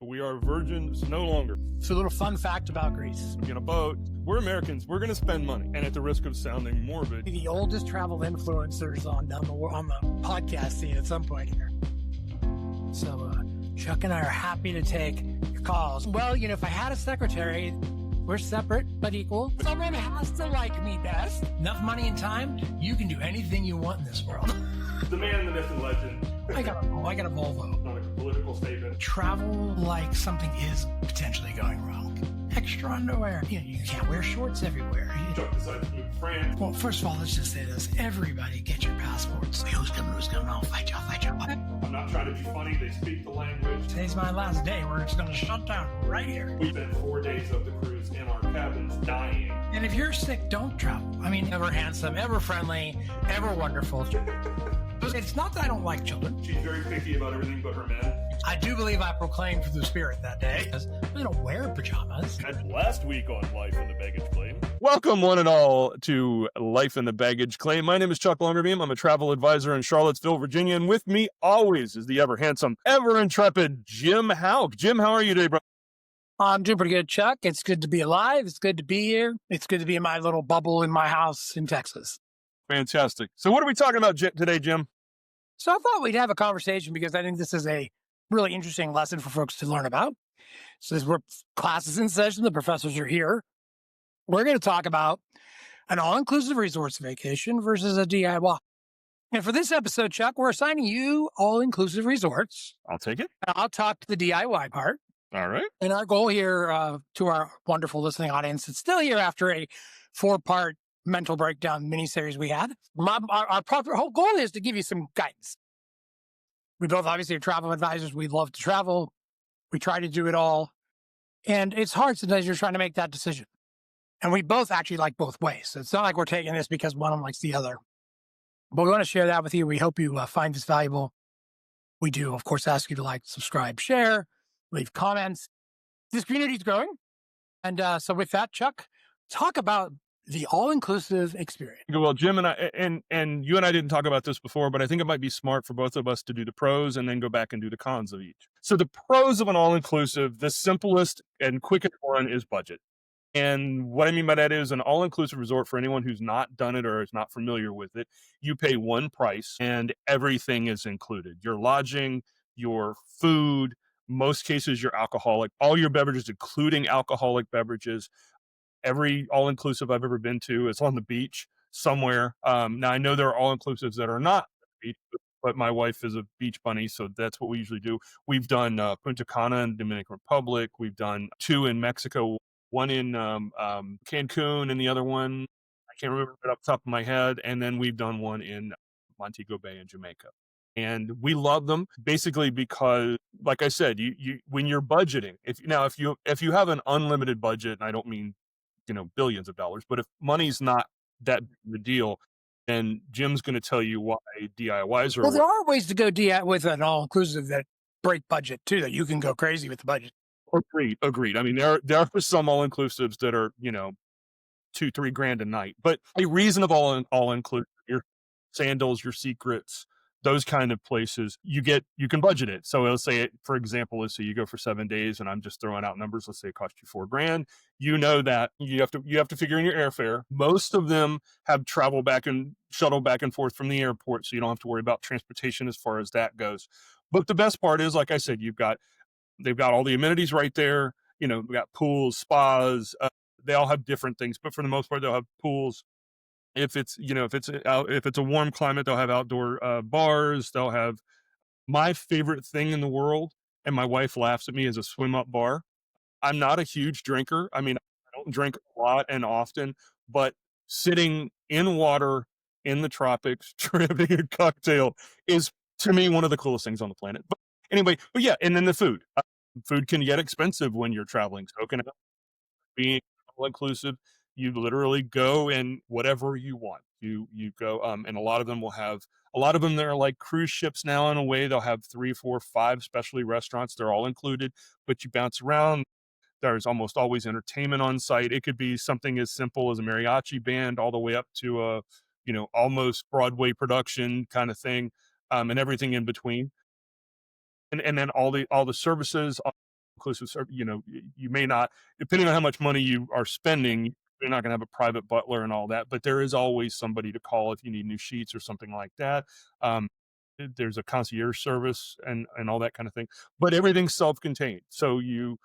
We are virgins no longer. So a little fun fact about Greece. In a boat, we're Americans. We're going to spend money. And at the risk of sounding morbid, The oldest travel influencers on the podcast scene at some point here. So Chuck and I are happy to take your calls. Well, if I had a secretary, we're separate but equal. Someone has to like me best. Enough money and time, you can do anything you want in this world. the man, the myth, and legend. I got a Volvo. Not a political statement. Travel like something is potentially going wrong. Extra underwear. You can't wear shorts everywhere. Chuck decides to move to France. Well, first of all, let's just say this. Everybody get your passports. Who's coming? I'll fight you. I'm not trying to be funny. They speak the language. Today's my last day. We're just going to shut down right here. We spent 4 days of the cruise in our cabins dying. And if you're sick, don't travel. Ever handsome, ever friendly, ever wonderful. It's not that I don't like children. She's very picky about everything but her men. I do believe I proclaimed for the spirit that day. I don't wear pajamas. And last week on Life in the Baggage Claim. Welcome, one and all, to Life in the Baggage Claim. My name is Chuck Lumberbeam. I'm a travel advisor in Charlottesville, Virginia, and with me always is the ever handsome, ever intrepid Jim Hauk. Jim, how are you today, bro? I'm doing pretty good, Chuck. It's good to be alive. It's good to be here. It's good to be in my little bubble in my house in Texas. Fantastic. So what are we talking about today, Jim? So I thought we'd have a conversation because I think this is a really interesting lesson for folks to learn about. So as we're classes in session, the professors are here. We're going to talk about an all-inclusive resorts vacation versus a DIY. And for this episode, Chuck, we're assigning you all-inclusive resorts. I'll take it. I'll talk to the DIY part. All right. And our goal here to our wonderful listening audience that's still here after a 4-part mental breakdown miniseries we had. Our whole goal is to give you some guidance. We both obviously are travel advisors. We love to travel. We try to do it all. And it's hard sometimes you're trying to make that decision. And we both actually like both ways. So it's not like we're taking this because one of them likes the other. But we want to share that with you. We hope you find this valuable. We do, of course, ask you to like, subscribe, share, leave comments. This community is growing. And so with that, Chuck, talk about the all-inclusive experience. Well, Jim and I, and you and I didn't talk about this before, but I think it might be smart for both of us to do the pros and then go back and do the cons of each. So the pros of an all-inclusive, the simplest and quickest one is budget. And what I mean by that is an all-inclusive resort, for anyone who's not done it or is not familiar with it, you pay one price and everything is included. Your lodging, your food, most cases your alcoholic, all your beverages, including alcoholic beverages. Every all-inclusive I've ever been to is on the beach somewhere. Now, I know there are all-inclusives that are not on the beach, but my wife is a beach bunny, so that's what we usually do. We've done Punta Cana in the Dominican Republic. We've done 2 in Mexico, one in Cancun, and the other one, I can't remember it off the top of my head. And then we've done one in Montego Bay in Jamaica. And we love them basically because, like I said, you when you're budgeting, if you have an unlimited budget, and I don't mean billions of dollars, but if money's not that big of a deal, then Jim's going to tell you why DIYs are. Well, there are ways to go DIY with an all-inclusive that break budget too, that you can go crazy with the budget. Agreed. There are some all-inclusives that are, $2-3 grand a night, but a reasonable all-inclusive, your Sandals, your Secrets, those kind of places, you can budget it. So let's say, for example, let's say you go for 7 days, and I'm just throwing out numbers. Let's say it cost you $4 grand. You know that you have to figure in your airfare. Most of them have shuttle back and forth from the airport, so you don't have to worry about transportation as far as that goes. But the best part is, like I said, they've got all the amenities right there. We've got pools, spas. They all have different things, but for the most part, they'll have pools. If it's a warm climate, they'll have outdoor bars. They'll have my favorite thing in the world, and my wife laughs at me, is a swim up bar. I'm not a huge drinker. I don't drink a lot and often, but sitting in water in the tropics, having a cocktail is, to me, one of the coolest things on the planet. But anyway, yeah, and then the food. Food can get expensive when you're traveling. So can being all inclusive. You literally go and whatever you want, you go, and a lot of them they're like cruise ships now in a way. They'll have 3, 4, 5 specialty restaurants. They're all included, but you bounce around. There's almost always entertainment on site. It could be something as simple as a mariachi band all the way up to a, almost Broadway production kind of thing, and everything in between. And then all the services inclusive you know, you may not, depending on how much money you are spending, you're not going to have a private butler and all that, but there is always somebody to call if you need new sheets or something like that. um, there's a concierge service and all that kind of thing, but everything's self-contained, so you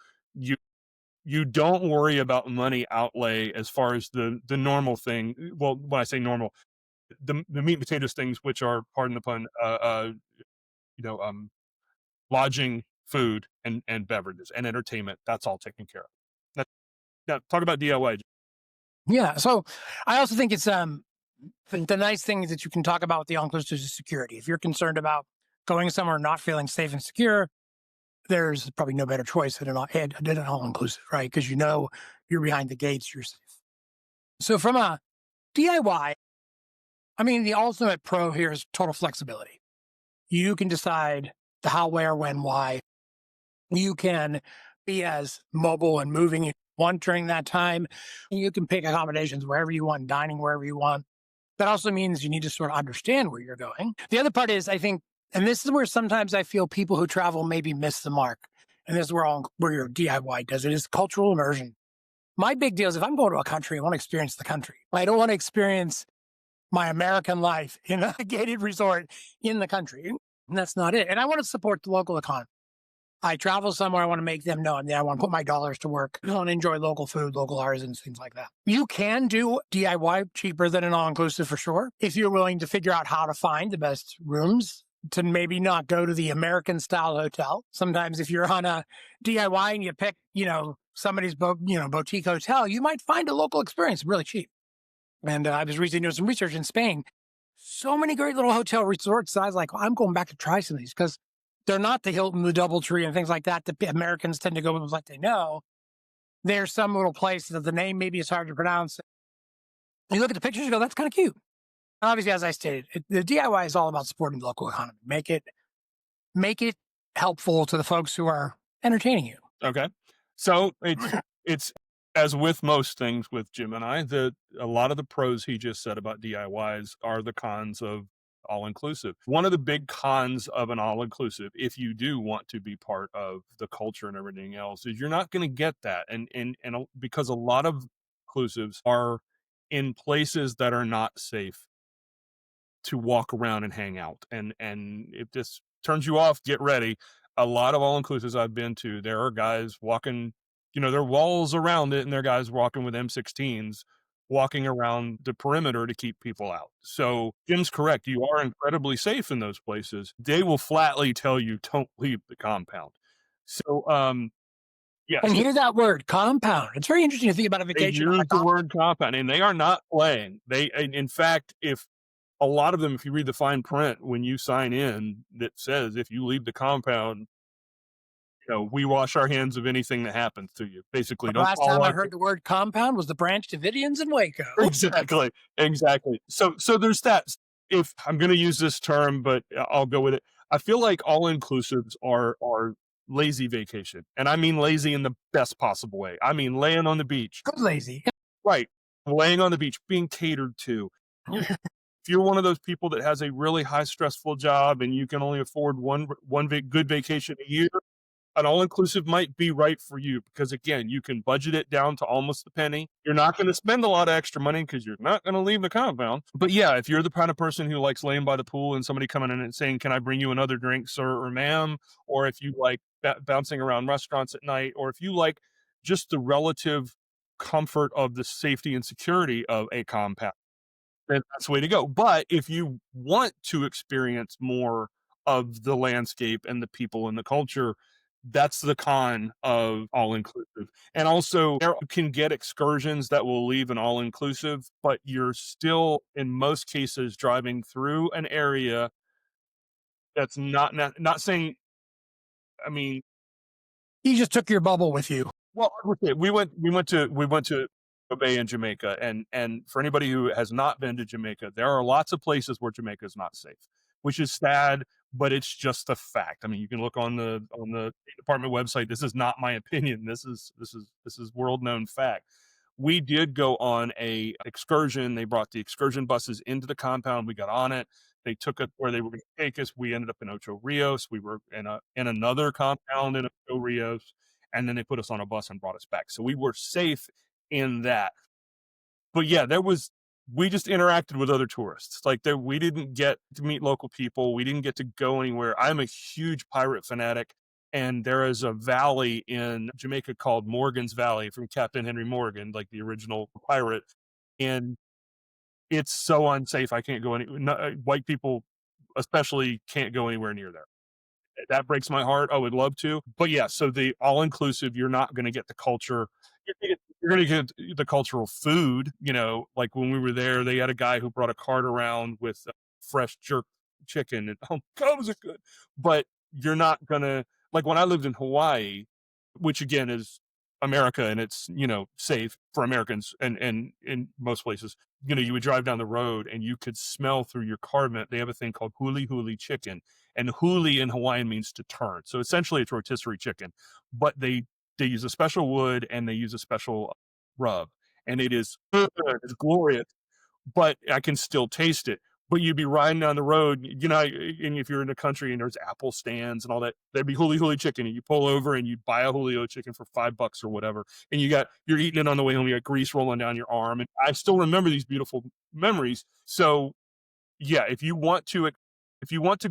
you don't worry about money outlay as far as the normal thing. Well, when I say normal, the meat and potatoes things, which are, pardon the pun, you know, lodging, food, and beverages and entertainment. That's all taken care of. Now, now talk about DIY. Yeah. So I also think it's the nice thing is that you can talk about with the all inclusive is security. If you're concerned about going somewhere not feeling safe and secure, there's probably no better choice than an all inclusive, right? Because you know you're behind the gates, you're safe. So from a DIY, I mean, the ultimate pro here is total flexibility. You can decide the how, where, when, why. You can be as mobile and moving as you want during that time. You can pick accommodations wherever you want, dining wherever you want. That also means you need to sort of understand where you're going. The other part is, I think, and this is where sometimes I feel people who travel maybe miss the mark. And this is where your DIY does it, is cultural immersion. My big deal is if I'm going to a country, I want to experience the country. I don't want to experience my American life in a gated resort in the country. And that's not it. And I want to support the local economy. I travel somewhere, I want to make them know, and then I want to put my dollars to work. I want to enjoy local food, local artisans, things like that. You can do DIY cheaper than an all-inclusive for sure, if you're willing to figure out how to find the best rooms, to maybe not go to the American style hotel. Sometimes if you're on a DIY and you pick, somebody's boutique hotel, you might find a local experience really cheap. And I was recently doing some research in Spain. So many great little hotel resorts. I was like, well, I'm going back to try some of these because they're not the Hilton, the DoubleTree, and things like that. The Americans tend to go with like they know. There's some little place that the name maybe is hard to pronounce. You look at the pictures, you go, that's kind of cute. Obviously, as I stated, the DIY is all about supporting the local economy. Make it helpful to the folks who are entertaining you. Okay. So it's as with most things with Jim and I, a lot of the pros he just said about DIYs are the cons of all inclusive. One of the big cons of an all inclusive, if you do want to be part of the culture and everything else, is you're not going to get that. Because a lot of inclusives are in places that are not safe to walk around and hang out. And if this turns you off, get ready. A lot of all inclusives I've been to, there are guys walking, there are walls around it, and there are guys walking with M16s walking around the perimeter to keep people out. So Jim's correct. You are incredibly safe in those places. They will flatly tell you don't leave the compound. So yes, And hear that word, compound. It's very interesting to think about a they vacation on use a the compound. word compound, and they are not playing. In fact, if a lot of them, if you read the fine print when you sign in, that says if you leave the compound, we wash our hands of anything that happens to you. Basically, The don't last fall time I onto. heard the word compound was the Branch Davidians in Waco. Exactly, exactly. So there's that. If I'm going to use this term, but I'll go with it. I feel like all inclusives are lazy vacation, and I mean lazy in the best possible way. I mean laying on the beach, Good lazy. right? Laying on the beach, being catered to. If you're one of those people that has a really high stressful job and you can only afford one good vacation a year, an all inclusive might be right for you because again, you can budget it down to almost the penny. You're not going to spend a lot of extra money because you're not going to leave the compound. But yeah, if you're the kind of person who likes laying by the pool and somebody coming in and saying, "Can I bring you another drink, sir or ma'am?" Or if you like bouncing around restaurants at night, or if you like just the relative comfort of the safety and security of a compound, then that's the way to go. But if you want to experience more of the landscape and the people and the culture, that's the con of all inclusive. And also, there you can get excursions that will leave an all inclusive, but you're still, in most cases, driving through an area that's not saying. I mean, You just took your bubble with you. well, okay, we went to Bay in Jamaica, and for anybody who has not been to Jamaica, there are lots of places where Jamaica is not safe, which is sad, but it's just a fact. I mean, you can look on the State Department website. This is not my opinion. This is world known fact. We did go on a excursion. They brought the excursion buses into the compound. We got on it. They took us where they were going to take us. We ended up in Ocho Rios. We were in another compound in Ocho Rios, and then they put us on a bus and brought us back. So we were safe in that. But yeah, we just interacted with other tourists. Like there, we didn't get to meet local people. We didn't get to go anywhere. I'm a huge pirate fanatic, and there is a valley in Jamaica called Morgan's Valley from Captain Henry Morgan, like the original pirate. And it's so unsafe. I can't go any. No, white people, especially, can't go anywhere near there. That breaks my heart. I would love to, but yeah. So the all inclusive, you're not going to get the culture. You're going to get the cultural food. You know, like when we were there, they had a guy who brought a cart around with fresh jerk chicken, and oh God, was it good? But you're not gonna like when I lived in Hawaii, which again is America and it's safe for Americans and in most places. You would drive down the road and you could smell through your car vent. They have a thing called huli huli chicken, and huli in Hawaiian means to turn. So essentially, it's rotisserie chicken, but they use a special wood and they use a special rub, and it is good, it's glorious. But I can still taste it. But you'd be riding down the road, and if you're in the country and there's apple stands and all that, there'd be huli huli chicken, and you pull over and you buy a julio chicken for $5 or whatever, and you're eating it on the way home. You got grease rolling down your arm, and I still remember these beautiful memories. So yeah, if you want to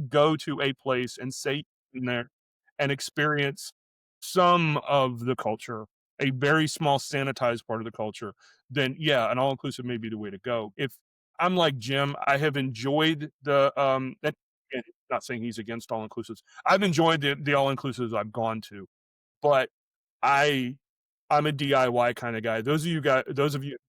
go to a place and stay in there and experience some of the culture, a very small sanitized part of the culture, then yeah, an all inclusive may be the way to go. If I'm like Jim, I have enjoyed and not saying he's against all inclusives. I've enjoyed the all inclusives I've gone to, but I I'm a DIY kind of guy. Those of you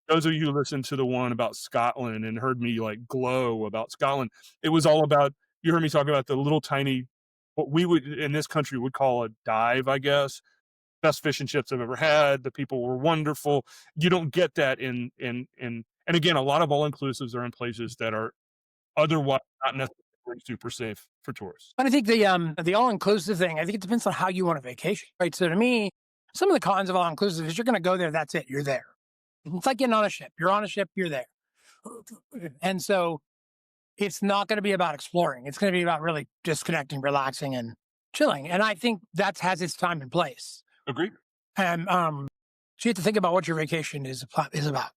who listened to the one about Scotland and heard me like glow about Scotland, it was all about, you heard me talk about the little tiny, what we would in this country would call a dive, I guess. Best fish and chips I've ever had. The people were wonderful. You don't get that and again, a lot of all inclusives are in places that are otherwise not necessarily super safe for tourists. But I think the all inclusive thing, I think it depends on how you want a vacation, right? So to me, some of the cons of all inclusive is you're going to go there, that's it, you're there. It's like getting on a ship. You're on a ship, you're there, and so it's not going to be about exploring. It's going to be about really disconnecting, relaxing, and chilling. And I think that has its time and place. Agreed. And so you have to think about what your vacation is about.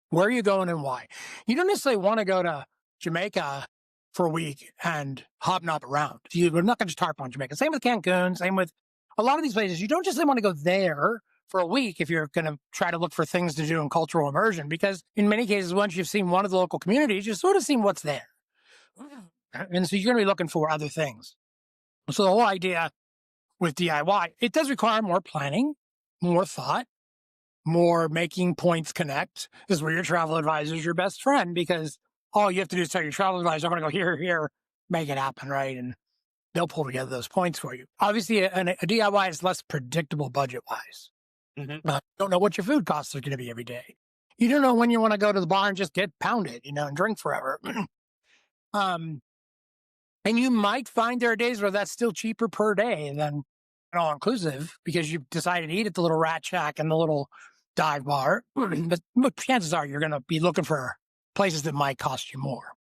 Where are you going and why? You don't necessarily want to go to Jamaica for a week and hobnob around. We're not going to just harp on Jamaica. Same with Cancun. Same with a lot of these places. You don't just want to go there for a week if you're going to try to look for things to do in cultural immersion, because in many cases, once you've seen one of the local communities, you've sort of seen what's there. And so you're going to be looking for other things. So the whole idea with DIY, it does require more planning, more thought, more making points connect. This is where your travel advisor is your best friend, because all you have to do is tell your travel advisor, I'm going to go here, make it happen, right? And they'll pull together those points for you. Obviously, a DIY is less predictable budget-wise. You don't know what your food costs are going to be every day. You don't know when you want to go to the bar and just get pounded, and drink forever. And you might find there are days where that's still cheaper per day than an all-inclusive because you've decided to eat at the little rat shack and the little dive bar. But chances are you're going to be looking for places that might cost you more.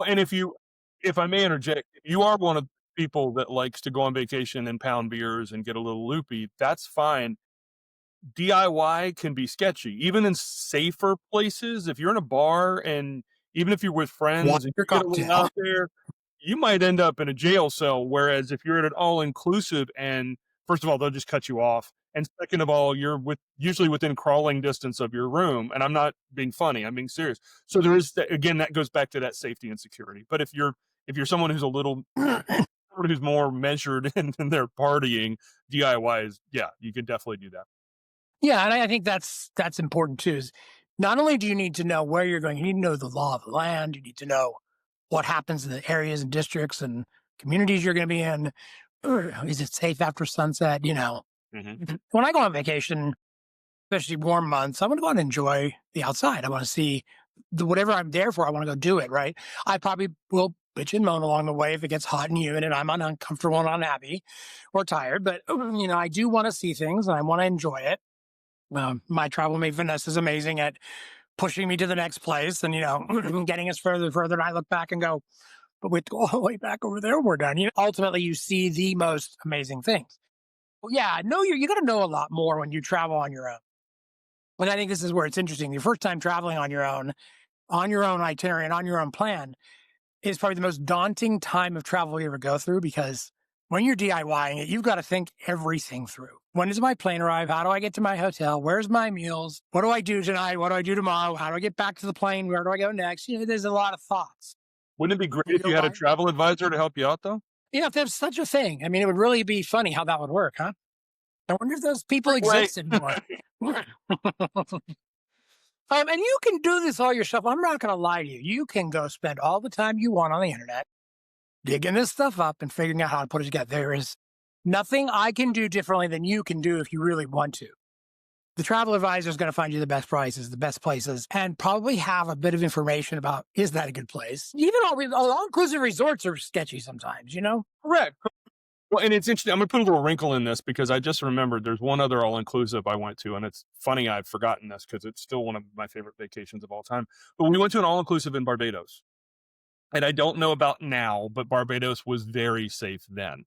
And if I may interject, if you are one of the people that likes to go on vacation and pound beers and get a little loopy, that's fine. DIY can be sketchy, even in safer places. If you're in a bar and even if you're with friends and Your you get a little cocktail. out there, you might end up in a jail cell. Whereas if you're at an all inclusive, and first of all, they'll just cut you off. And second of all, you're usually within crawling distance of your room. And I'm not being funny, I'm being serious. So there is again, that goes back to that safety and security. But if you're someone who's a little who's more measured in their partying, DIY is, yeah, you can definitely do that. Yeah, and I think that's important too. Is not only do you need to know where you're going, you need to know the law of the land. You need to know what happens in the areas and districts and communities you're going to be in. Is it safe after sunset? When I go on vacation, especially warm months, I want to go out and enjoy the outside. I want to see whatever I'm there for. I want to go do it. Right. I probably will bitch and moan along the way if it gets hot and humid and I'm uncomfortable and unhappy or tired. But I do want to see things and I want to enjoy it. My travel mate Vanessa is amazing at pushing me to the next place and, getting us further and further. And I look back and go, but we have to go all the way back over there. We're done. Ultimately, you see the most amazing things. Well, yeah, no, you're going to know a lot more when you travel on your own. And I think this is where it's interesting. Your first time traveling on your own itinerary and on your own plan is probably the most daunting time of travel you ever go through because when you're DIYing it, you've got to think everything through. When does my plane arrive? How do I get to my hotel? Where's my meals? What do I do tonight? What do I do tomorrow? How do I get back to the plane? Where do I go next? There's a lot of thoughts. Wouldn't it be great You if go you had a by, travel advisor to help you out though? if there's such a thing, I mean, it would really be funny how that would work, huh? I wonder if those people Wait. exist anymore. And you can do this all yourself. I'm not going to lie to you. You can go spend all the time you want on the internet digging this stuff up and figuring out how to put it together. There is nothing I can do differently than you can do if you really want to. The travel advisor is going to find you the best prices, the best places, and probably have a bit of information about, is that a good place? Even all-inclusive resorts are sketchy sometimes, Correct. Well, and it's interesting. I'm gonna put a little wrinkle in this because I just remembered there's one other all-inclusive I went to, and it's funny I've forgotten this because it's still one of my favorite vacations of all time. But we went to an all-inclusive in Barbados, and I don't know about now, but Barbados was very safe then.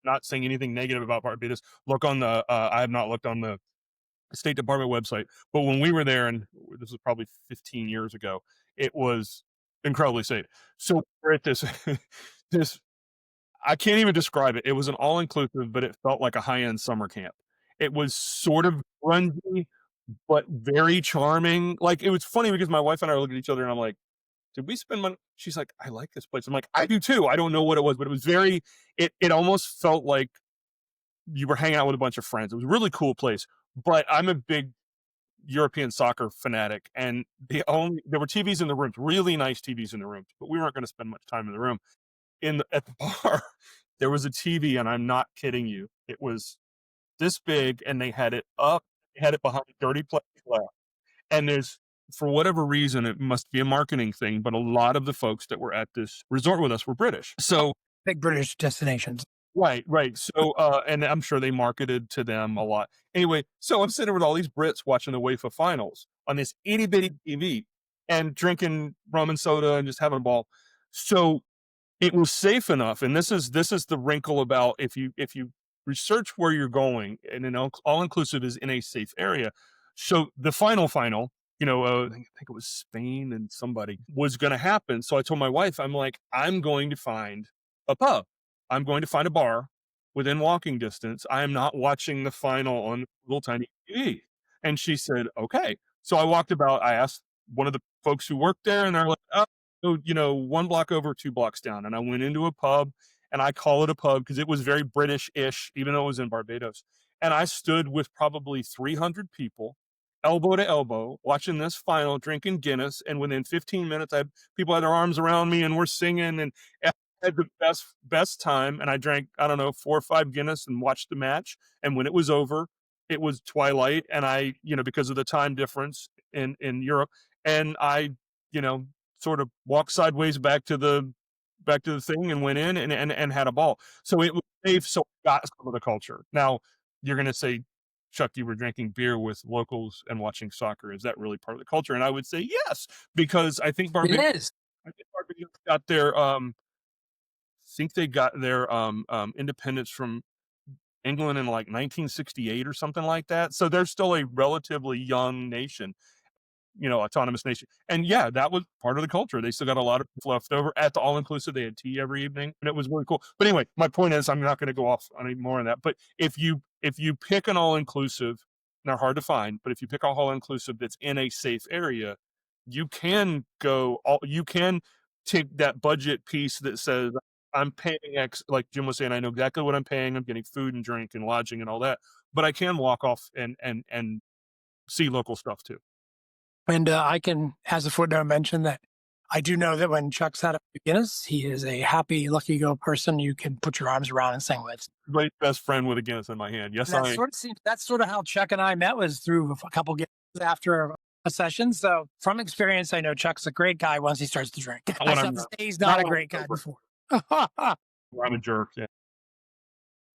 Not saying anything negative about Barbados. Look on the. I have not looked on the State Department website, but when we were there, and this was probably 15 years ago, it was incredibly safe. So we're at this this I can't even describe it. It was an all-inclusive, but it felt like a high-end summer camp. It was sort of grungy, but very charming. Like, it was funny because my wife and I were looking at each other, and I'm like, "Did we spend money?" She's like, "I like this place." I'm like, "I do too." I don't know what it was, but it was very it almost felt like you were hanging out with a bunch of friends. It was a really cool place, but I'm a big European soccer fanatic, and there were TVs in the rooms, really nice TVs in the rooms, but we weren't gonna spend much time in the room at the bar, there was a TV, and I'm not kidding you. It was this big, and they had it behind dirty plexiglass. And there's for whatever reason, it must be a marketing thing, but a lot of the folks that were at this resort with us were British. So Big British destinations. right, right. So and I'm sure they marketed to them a lot. Anyway, so I'm sitting with all these Brits watching the UEFA finals on this itty bitty TV and drinking rum and soda and just having a ball. So it was safe enough, and this is the wrinkle about if you research where you're going, and an all-inclusive is in a safe area. So the final, I think it was Spain and somebody was gonna happen. So I told my wife, I'm like, "I'm going to find a pub. I'm going to find a bar within walking distance. I am not watching the final on little tiny TV." And she said, "Okay." So I asked one of the folks who worked there, and they're like, "Oh, so, 1 block over, 2 blocks down." And I went into a pub, and I call it a pub because it was very British-ish, even though it was in Barbados. And I stood with probably 300 people, elbow to elbow, watching this final, drinking Guinness. And within 15 minutes, people had their arms around me and we're singing and I had the best time. And I drank, I don't know, 4 or 5 Guinness and watched the match. And when it was over, it was twilight. And because of the time difference in Europe, and I, you know, sort of walked sideways back to the thing and went in and had a ball. So it was safe. So I got some of the culture. Now you're going to say, Chuck, you were drinking beer with locals and watching soccer. Is that really part of the culture? And I would say yes, because It is. I think Barbados got their independence from England in like 1968 or something like that. So they're still a relatively young nation, autonomous nation. And yeah, that was part of the culture. They still got a lot of left over at the all inclusive. They had tea every evening, and it was really cool. But anyway, my point is, I'm not going to go off on any more on that. But if you pick an all inclusive, they're hard to find. But if you pick a all inclusive that's in a safe area, you can take that budget piece that says I'm paying X, like Jim was saying, I know exactly what I'm paying. I'm getting food and drink and lodging and all that. But I can walk off and see local stuff too. And I can, as a footnote, mention that I do know that when Chuck's had a Guinness, he is a happy, lucky go person you can put your arms around and sing with. My best friend with a Guinness in my hand. Yes, And that's sort of how Chuck and I met, was through a couple Guinness after a session. So from experience, I know Chuck's a great guy once he starts to drink. I I'm said he's not a great guy before. I'm a jerk. Yeah.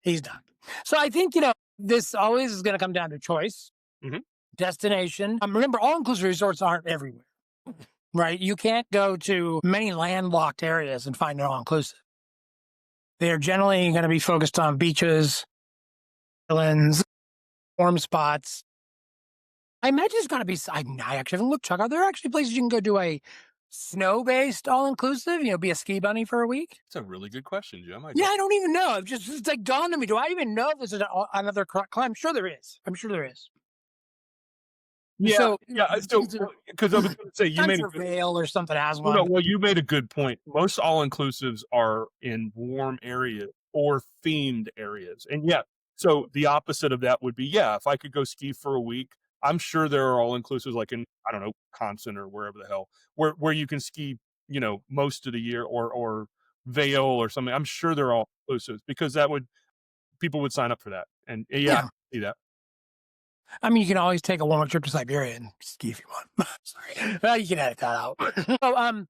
He's not. So I think, this always is going to come down to choice, Mhm. destination. Remember, all-inclusive resorts aren't everywhere, right? You can't go to many landlocked areas and find an all-inclusive. They're generally going to be focused on beaches, islands, warm spots. I imagine it's got to be. I actually haven't looked, Chuck. Are there actually places you can go do a snow-based all-inclusive? Be a ski bunny for a week? It's a really good question, Jim. I Yeah, don't. I don't even know. It's like dawned on me. Do I even know if there's another climb? I'm sure there is. I'm sure there is. Yeah, So, yeah. So is there because I was going to say you I'm made a sure good. Vail or something has Well, no, one. well, you made a good point. Most all inclusives are in warm areas or themed areas, and yeah. So the opposite of that would be, yeah, if I could go ski for a week, I'm sure there are all inclusives like in, I don't know, Wisconsin or wherever the hell, where you can ski, most of the year, or Vail or something. I'm sure they're all inclusives because that would people would sign up for that, and yeah, I Yeah. see that. I mean, you can always take a one-week trip to Siberia and ski if you want. Sorry. Well, you can edit that out. So,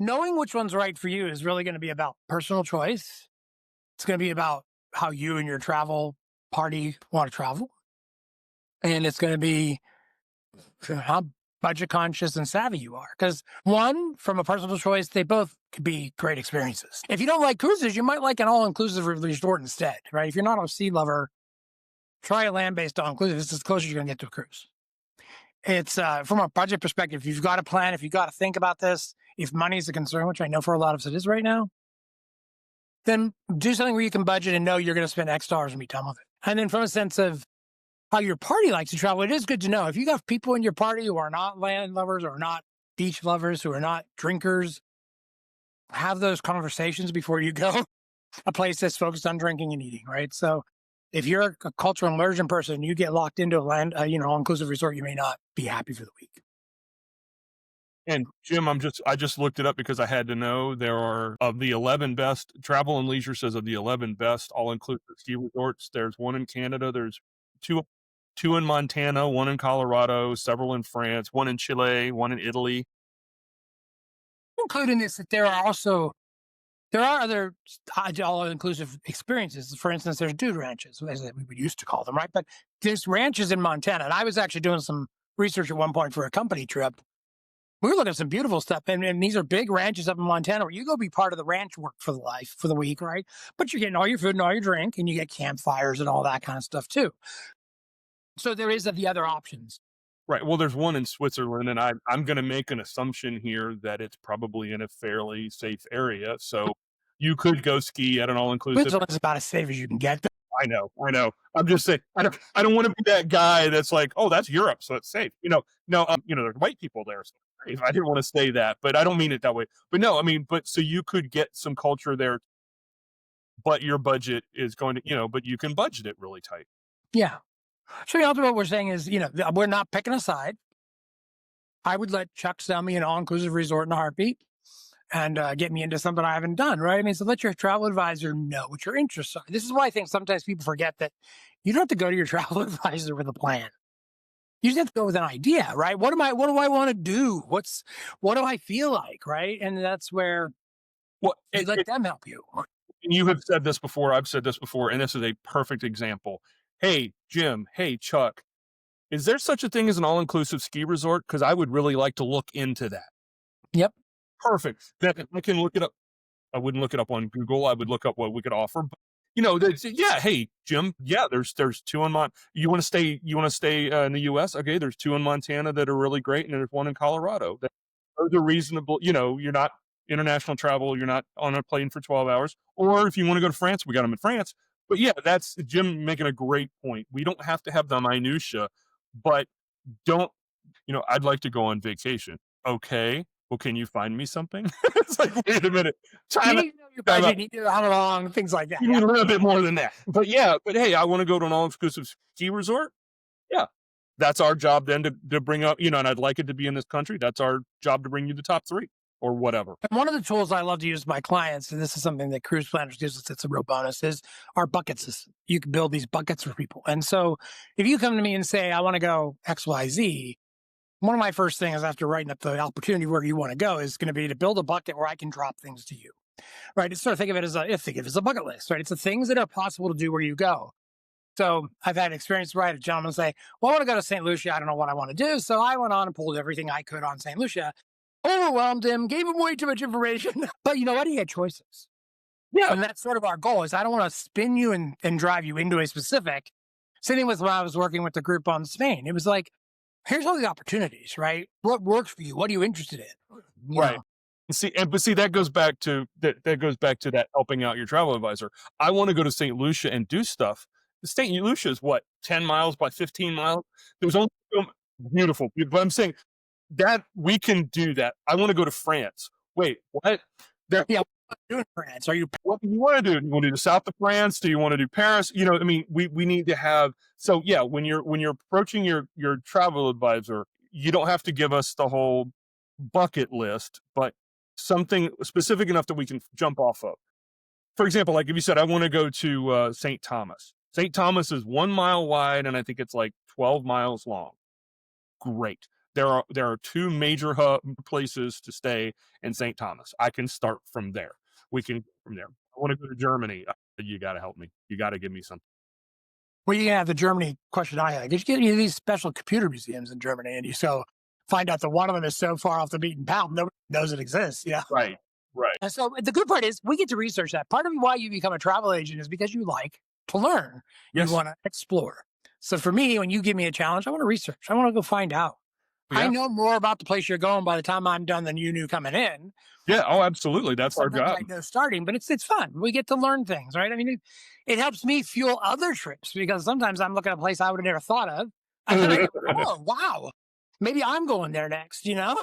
knowing which one's right for you is really going to be about personal choice. It's going to be about how you and your travel party want to travel. And it's going to be how budget conscious and savvy you are. Because one, from a personal choice, they both could be great experiences. If you don't like cruises, you might like an all-inclusive resort instead, right? If you're not a sea lover, try a land-based all-inclusive. It's as close as you're going to get to a cruise. It's from a budget perspective, if you've got a plan, if you've got to think about this, if money is a concern, which I know for a lot of us it is right now, then do something where you can budget and know you're going to spend X dollars and be done with it. And then from a sense of how your party likes to travel, it is good to know if you got people in your party who are not land lovers or not beach lovers, who are not drinkers, have those conversations before you go a place that's focused on drinking and eating, right? So if you're a cultural immersion person, you get locked into a land, all-inclusive resort, you may not be happy for the week. And Jim, I just looked it up because I had to know there are of the 11 best Travel and Leisure says of the 11 best all-inclusive ski resorts, there's one in Canada, there's two two in Montana, one in Colorado, several in France, one in Chile, one in Italy. Including this, that there are other all-inclusive experiences. For instance, there's dude ranches, as we used to call them, right? But there's ranches in Montana, and I was actually doing some research at one point for a company trip. We were looking at some beautiful stuff, and these are big ranches up in Montana where you go be part of the ranch work for the week, right? But you're getting all your food and all your drink, and you get campfires and all that kind of stuff too. So there is the other options. Right. Well, there's one in Switzerland, and I'm going to make an assumption here that it's probably in a fairly safe area. So you could go ski at an all-inclusive. Switzerland's about as safe as you can get. I know, I know. I'm just saying, I don't want to be that guy that's like, oh, that's Europe, so it's safe. No, there's white people there. So it's safe. I didn't want to say that, but I don't mean it that way. But no, I mean, but so you could get some culture there, but your budget is going to, but you can budget it really tight. Yeah. So ultimately what we're saying is, we're not picking a side. I would let Chuck sell me an all-inclusive resort in a heartbeat and get me into something I haven't done, right? I mean, so let your travel advisor know what your interests are. This is why I think sometimes people forget that you don't have to go to your travel advisor with a plan. You just have to go with an idea, right? What do I want to do? What do I feel like, right? And that's where Well, you let them help you. you have said this before. I've said this before, and this is a perfect example. Hey, Jim. Hey, Chuck. Is there such a thing as an all-inclusive ski resort? Because I would really like to look into that. Yep. Perfect. That I can look it up. I wouldn't look it up on Google. I would look up what we could offer. But, yeah. Hey, Jim. Yeah, there's two in Mon. You want to stay in the U.S.? Okay, there's two in Montana that are really great, and there's one in Colorado. Those are reasonable. You're not international travel. You're not on a plane for 12 hours. Or if you want to go to France, we got them in France. But yeah, that's Jim making a great point. We don't have to have the minutia, but don't. I'd like to go on vacation. Okay. Well, can you find me something? It's like, wait a minute. You Time out. need to know your Time budget, out. you need to know how long, things like that. You Yeah. need a little bit more than that. But yeah, but hey, I want to go to an all-exclusive ski resort. Yeah. That's our job then to bring up, and I'd like it to be in this country. That's our job to bring you the top three or whatever. And one of the tools I love to use with my clients, and this is something that cruise planners gives us, it's a real bonus, is our bucket system. You can build these buckets for people. And so if you come to me and say, I want to go XYZ, one of my first things after writing up the opportunity where you want to go is going to be to build a bucket where I can drop things to you, right? It's sort of think of it as a bucket list, right? It's the things that are possible to do where you go. So I've had experience, right? A gentleman say, well, I want to go to St. Lucia. I don't know what I want to do. So I went on and pulled everything I could on St. Lucia, overwhelmed him, gave him way too much information. But you know what? He had choices. Yeah. And that's sort of our goal is I don't want to spin you and drive you into a specific. Same thing with when I was working with the group on Spain. It was like, here's all the opportunities, right? What works for you? What are you interested in? You Right. know, See, but see, that goes back to that goes back to that helping out your travel advisor. I want to go to St. Lucia and do stuff. St. Lucia is what, 10 miles by 15 miles? There's only so beautiful. But I'm saying that we can do that. I want to go to France. Wait, what? There, yeah. What are you doing in France? Are you what do you want to do? Do you want to do the south of France? Do you want to do Paris? You know, I mean, we need to have, so yeah, when you're approaching your travel advisor, you don't have to give us the whole bucket list, but something specific enough that we can jump off of. For example, like if you said, I want to go to St. Thomas. St. Thomas is 1 mile wide, and I think it's like 12 miles long. Great. There are two major hub places to stay in St. Thomas. I can start from there. We can go from there. I want to go to Germany. You got to help me. You got to give me something. well, you have the Germany question I had. Did you get any of these special computer museums in Germany? And you so find out that one of them is so far off the beaten path, nobody knows it exists. Yeah. Right. Right. And so the good part is we get to research that. Part of why you become a travel agent is because you like to learn. You Yes. want to explore. So for me, when you give me a challenge, I want to research. I want to go find out. I Yeah. know more about the place you're going by the time I'm done than you knew coming in. Yeah. Oh, absolutely. That's our Sometimes job. I know starting, but it's fun. We get to learn things, right? I mean, it helps me fuel other trips because sometimes I'm looking at a place I would have never thought of. And then I go, oh, wow. Maybe I'm going there next, you know?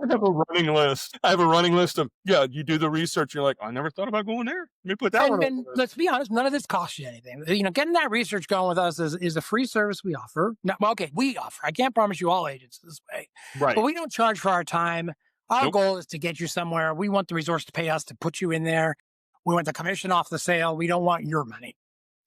I have a running list. I have a running list of, yeah, you do the research. You're like, I never thought about going there. Let me put that one And, on the and list. let's be honest, none of this costs you anything. You know, getting that research going with us is a free service we offer. No, well, okay, we offer. I can't promise you all agents this way, but Right. we don't charge for our time. Our Nope. goal is to get you somewhere. We want the resource to pay us to put you in there. We want the commission off the sale. We don't want your money.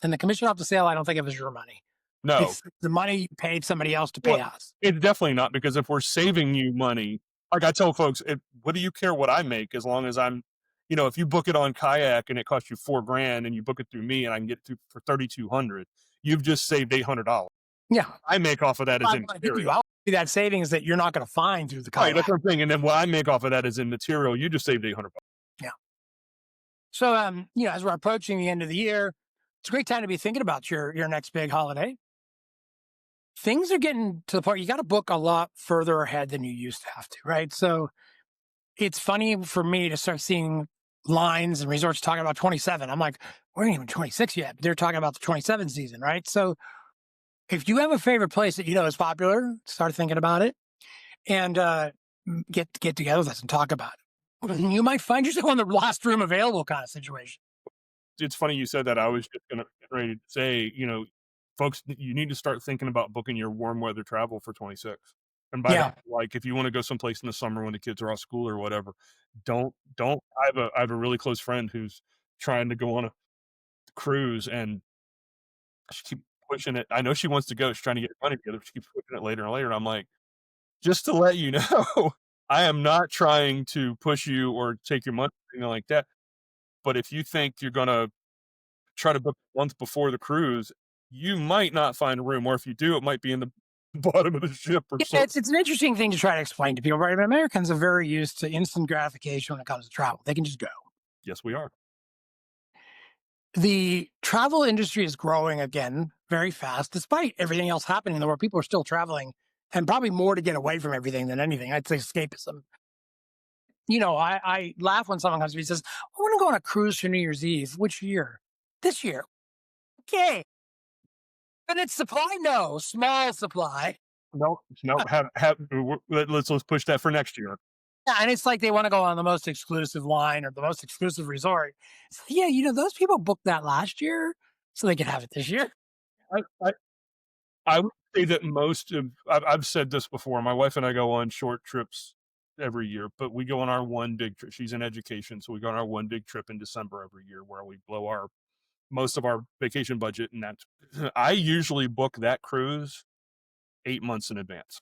And the commission off the sale, I don't think of as your money. No. It's the money you paid somebody else to pay Well, us. it's definitely not, because if we're saving you money, like I tell folks, what do you care what I make as long as I'm, if you book it on Kayak and it costs you $4,000 and you book it through me and I can get it through for 3,200, you've just saved $800. Yeah. I make off of that is I want to give you immaterial. I'll give you that savings that you're not going to find through the Right, that's kayak. what I'm saying. And then what I make off of that is immaterial. You just saved $800. Yeah. So, as we're approaching the end of the year, it's a great time to be thinking about your next big holiday. Things are getting to the point you got to book a lot further ahead than you used to have to, right? So it's funny for me to start seeing lines and resorts talking about 27. I'm like, we're not even 26 yet. They're talking about the 27 season, right? So if you have a favorite place that you know is popular, start thinking about it and get together with us and talk about it. You might find yourself on the last room available kind of situation. It's funny you said that. I was just gonna get ready to say, folks, you need to start thinking about booking your warm weather travel for 26. And by Yeah. that, like if you want to go someplace in the summer when the kids are off school or whatever, don't. I have a really close friend who's trying to go on a cruise, and she keeps pushing it. I know she wants to go. She's trying to get money together. But she keeps pushing it later and later. And I'm like, just to let you know, I am not trying to push you or take your money or anything like that. But if you think you're gonna try to book a month before the cruise, you might not find a room, or if you do, it might be in the bottom of the ship or Yeah, something. it's an interesting thing to try to explain to people, right? Americans are very used to instant gratification when it comes to travel. They can just go. Yes, we are. The travel industry is growing again very fast, despite everything else happening in the world. People are still traveling and probably more to get away from everything than anything. I'd say escapism. I laugh when someone comes to me and says, I want to go on a cruise for New Year's Eve. Which year? This year. Okay. But it's supply? No, small supply. No, no, let's push that for next year. Yeah, and it's like they want to go on the most exclusive line or the most exclusive resort. It's like, yeah, those people booked that last year, so they can have it this year. I I I would say that most of I've said this before, my wife and I go on short trips every year, but we go on our one big trip. She's in education, so we go on our one big trip in December every year where we blow our most of our vacation budget, and that's I usually book that cruise 8 months in advance.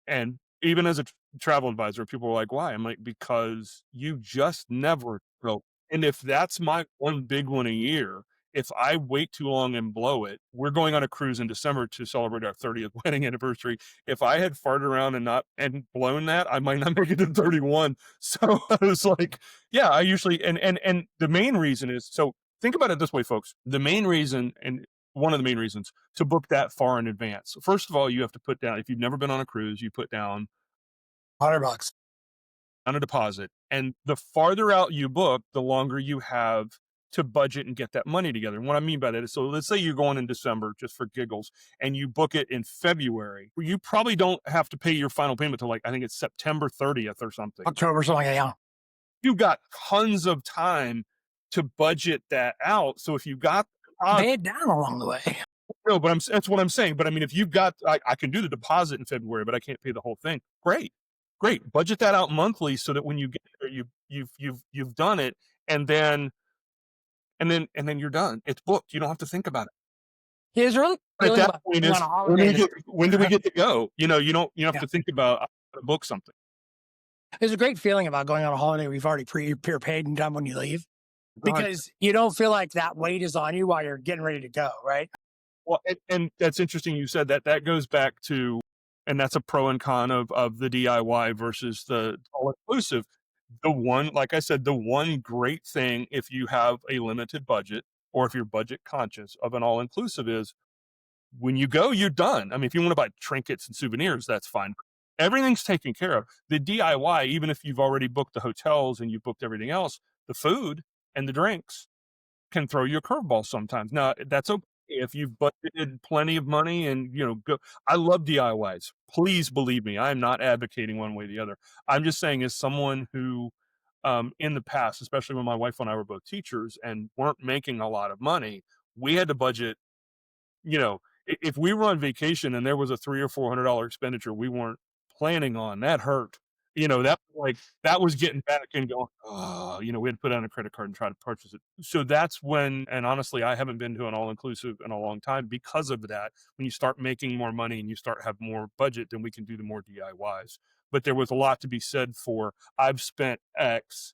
And even as a travel advisor, people are like, "Why?" I'm like, "Because you just never know." And if that's my one big one a year, if I wait too long and blow it, we're going on a cruise in December to celebrate our 30th wedding anniversary. If I had farted around and blown that, I might not make it to 31. So I was like, yeah, I usually and the main reason is, so think about it this way, folks. The main reason, and one of the main reasons to book that far in advance. First of all, you have to put down, if you've never been on a cruise, you put down $100. on a deposit. And the farther out you book, the longer you have to budget and get that money together. And what I mean by that is, so let's say you're going in December just for giggles and you book it in February, you probably don't have to pay your final payment till like, I think it's September 30th or something. October, something like that. Yeah. You've got tons of time to budget that out. So if you got, Pay it down along the way. no, but that's what I'm saying. But I mean, if you've got, I can do the deposit in February, but I can't pay the whole thing. Great, great. Budget that out monthly so that when you get there, you've done it, and then you're done. It's booked. You don't have to think about it. It's really But at feeling that about point being on is a holiday. when do we get to go? You don't have Yeah. to think about I gotta book something. There's a great feeling about going on a holiday we've already prepaid and done when you leave, Right. because you don't feel like that weight is on you while you're getting ready to go, right? Well, and that's interesting you said that. That goes back to, and that's a pro and con of the DIY versus the all inclusive. The one, like I said, the one great thing if you have a limited budget or if you're budget conscious of an all inclusive is when you go, you're done. I mean, if you want to buy trinkets and souvenirs, that's fine. Everything's taken care of. The DIY, even if you've already booked the hotels and you've booked everything else, the food and the drinks can throw you a curveball sometimes. Now, that's okay if you've budgeted plenty of money and, go. I love DIYs. Please believe me, I'm not advocating one way or the other. I'm just saying, as someone who, in the past, especially when my wife and I were both teachers and weren't making a lot of money, we had to budget, if we were on vacation and there was a $300 or $400 expenditure we weren't planning on, that hurt. That was getting back and going, oh, we had to put on a credit card and try to purchase it. So that's when, and honestly, I haven't been to an all inclusive in a long time because of that. When you start making more money and you start have more budget, then we can do the more DIYs. But there was a lot to be said for, I've spent X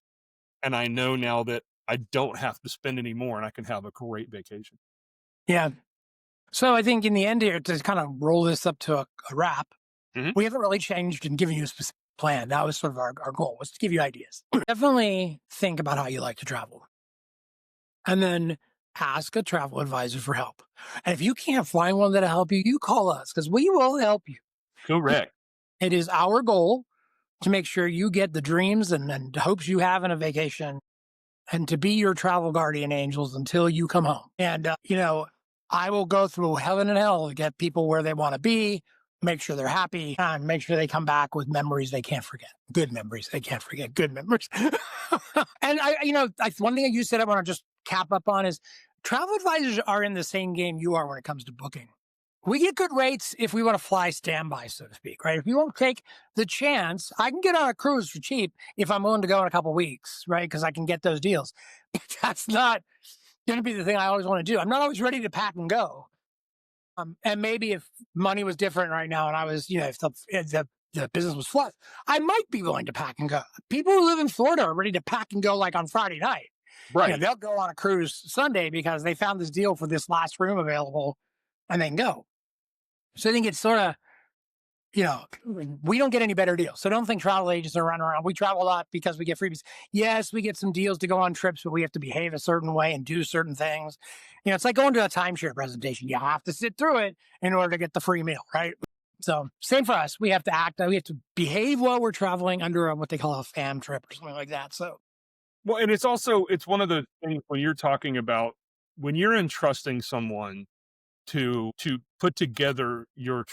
and I know now that I don't have to spend any more and I can have a great vacation. Yeah. So I think in the end here, to kind of roll this up to a wrap, Mhm. we haven't really changed and given you a specific plan. That was sort of our goal, was to give you ideas. Definitely think about how you like to travel. And then ask a travel advisor for help. And if you can't find one that'll help you, you call us, because we will help you. Correct. It is our goal to make sure you get the dreams and hopes you have in a vacation, and to be your travel guardian angels until you come home. And, I will go through heaven and hell to get people where they want to be, make sure they're happy, and make sure they come back with memories they can't forget. Good memories they can't forget. Good memories. And one thing you said I want to just cap up on is travel advisors are in the same game you are when it comes to booking. We get good rates if we want to fly standby, so to speak, right? If you won't take the chance, I can get on a cruise for cheap if I'm willing to go in a couple of weeks, right? Because I can get those deals. But that's not going to be the thing I always want to do. I'm not always ready to pack and go. And maybe if money was different right now and I was, if the business was flush, I might be willing to pack and go. People who live in Florida are ready to pack and go like on Friday night. Right. They'll go on a cruise Sunday because they found this deal for this last room available and they can go. So I think it's sort of, we don't get any better deals. So don't think travel agents are running around. We travel a lot because we get freebies. Yes, we get some deals to go on trips, but we have to behave a certain way and do certain things. It's like going to a timeshare presentation. You have to sit through it in order to get the free meal, right? So same for us. We have to act. We have to behave while we're traveling under what they call a fam trip or something like that. So, Well, and it's one of the things when you're talking about when you're entrusting someone to put together your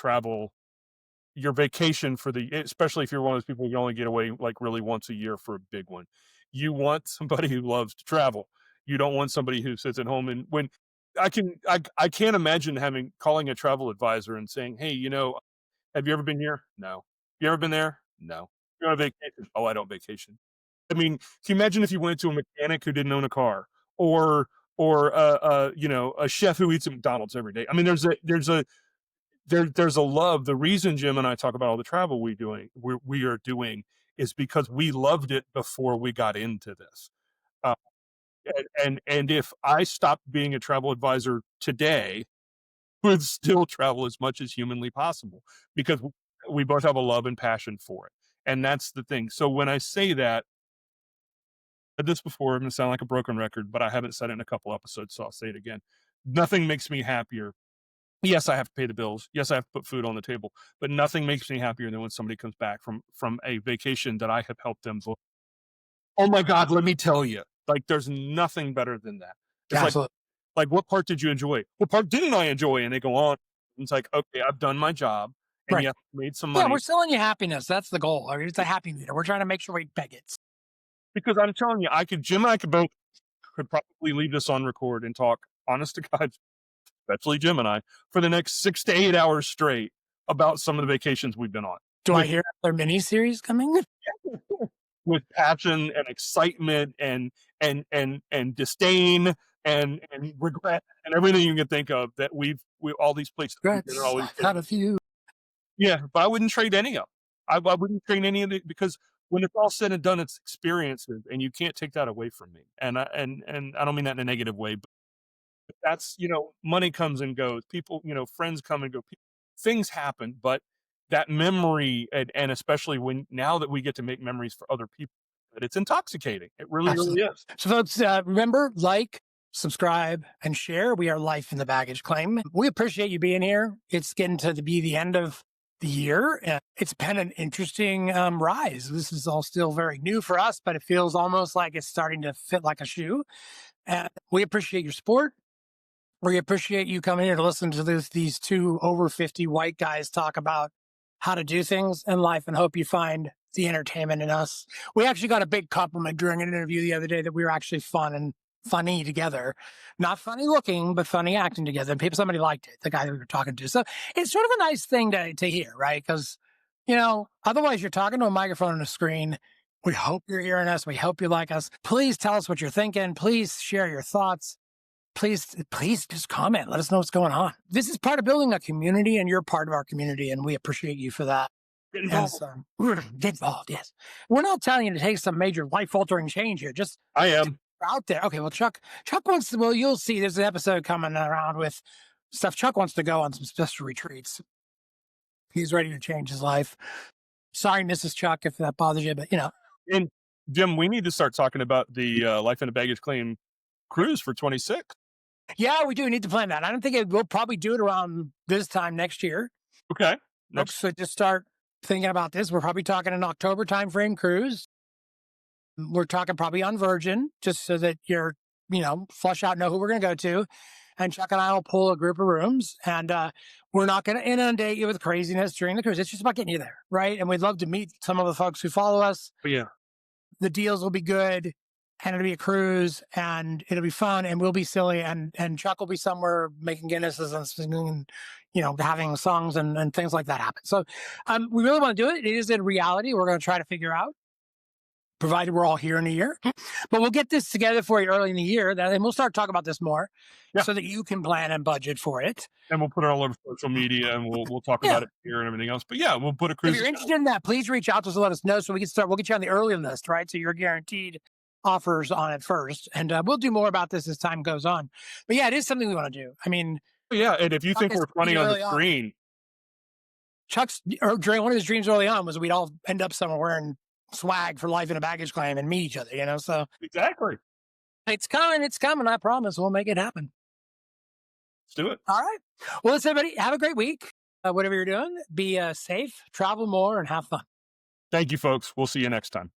vacation especially if you're one of those people who can only get away like really once a year for a big one. You want somebody who loves to travel. You don't want somebody who sits at home and when I can't imagine calling a travel advisor and saying, "Hey, have you ever been here? No. You ever been there? No. You're on vacation? Oh, I don't vacation." I mean, can you imagine if you went to a mechanic who didn't own a car, or a chef who eats at McDonald's every day? I mean, there's a love. The reason Jim and I talk about all the travel we are doing is because we loved it before we got into this. Uh, and if I stopped being a travel advisor today, would still travel as much as humanly possible because we both have a love and passion for it. And that's the thing. So when I say that, I said this before, I'm going to sound like a broken record, but I haven't said it in a couple episodes, so I'll say it again. Nothing makes me happier. Yes, I have to pay the bills. Yes, I have to put food on the table, but nothing makes me happier than when somebody comes back from a vacation that I have helped them book. Oh my god, let me tell you, like, there's nothing better than that. It's Absolutely. like, "What part did you enjoy? What part didn't I enjoy?" And they go on. It's like, "Okay, I've done my job, and Right. yes, made some Yeah, we're money." selling you happiness. That's the goal. I mean, it's a happy meter. We're trying to make sure we peg it. Because I'm telling you, I could Jim and I could probably leave this on record and talk, honest to God, especially Jim and I, for the next 6 to 8 hours straight about some of the vacations we've been on Do I with hear their mini series coming? with passion and excitement and disdain and regret and everything you can think of that we all these places we've been and Regrets. all these I've places. had a few. Yeah, but I wouldn't trade any of 'em. I wouldn't trade any of it because when it's all said and done, it's experiences, and you can't take that away from me. And I don't mean that in a negative way, but that's, money comes and goes. People, friends come and go. Things happen, but that memory and especially when now that we get to make memories for other people, that it's intoxicating. It really, really Absolutely. is. So, folks, remember, like, subscribe, and share. We are Life in the Baggage Claim. We appreciate you being here. It's getting to be the end of the year. It's been an interesting rise. This is all still very new for us, but it feels almost like it's starting to fit like a shoe. And we appreciate your support. We appreciate you coming here to listen to these two over 50 white guys talk about how to do things in life, and hope you find the entertainment in us. We actually got a big compliment during an interview the other day that we were actually fun and funny together. Not funny looking, but funny acting together. And somebody liked it, the guy that we were talking to. So it's sort of a nice thing to hear, right? Because, otherwise you're talking to a microphone and a screen. We hope you're hearing us. We hope you like us. Please tell us what you're thinking. Please share your thoughts. Please just comment. Let us know what's going on. This is part of building a community, and you're part of our community, and we appreciate you for that. Get And involved. so get involved, yes. We're not telling you to take some major life-altering change here. Just I am. out there. Okay, well, Chuck wants to, well, you'll see there's an episode coming around with stuff. Chuck wants to go on some special retreats. He's ready to change his life. Sorry, Mrs. Chuck, if that bothers you, but And Jim, we need to start talking about the Life in a Baggage Claim cruise for 26. yeah, we do need to plan that. I don't think we'll probably do it around this time next year. Okay. Folks, Next. so just start thinking about this. We're probably talking an October timeframe cruise. We're talking probably on Virgin, just so that you're, flush out, know who we're going to go to. And Chuck and I will pull a group of rooms, and we're not going to inundate you with craziness during the cruise. It's just about getting you there, right? And we'd love to meet some of the folks who follow us. But yeah. The deals will be good, and it'll be a cruise, and it'll be fun, and we'll be silly, and Chuck will be somewhere making Guinnesses and singing, and having songs and things like that happen. So we really want to do it. It is a reality we're going to try to figure out, provided we're all here in a year. But we'll get this together for you early in the year, and we'll start talking about this more, Yeah. so that you can plan and budget for it. And we'll put it all over social media, and we'll talk Yeah. about it here and everything else. But yeah, we'll put a If cruise you're together. interested in that, please reach out to us and let us know so we can start. We'll get you on the early list, right? So you're guaranteed offers on it first. And we'll do more about this as time goes on. But yeah, it is something we want to do. I mean, Yeah, and if you Chuck think is we're funny on early the on. screen, During one of his dreams early on was we'd all end up somewhere wearing swag for Life in a Baggage Claim and meet each other, So exactly. it's coming. I promise we'll make it happen. Let's do it. All right. Well, listen, everybody, have a great week. Whatever you're doing, be safe, travel more, and have fun. Thank you, folks. We'll see you next time.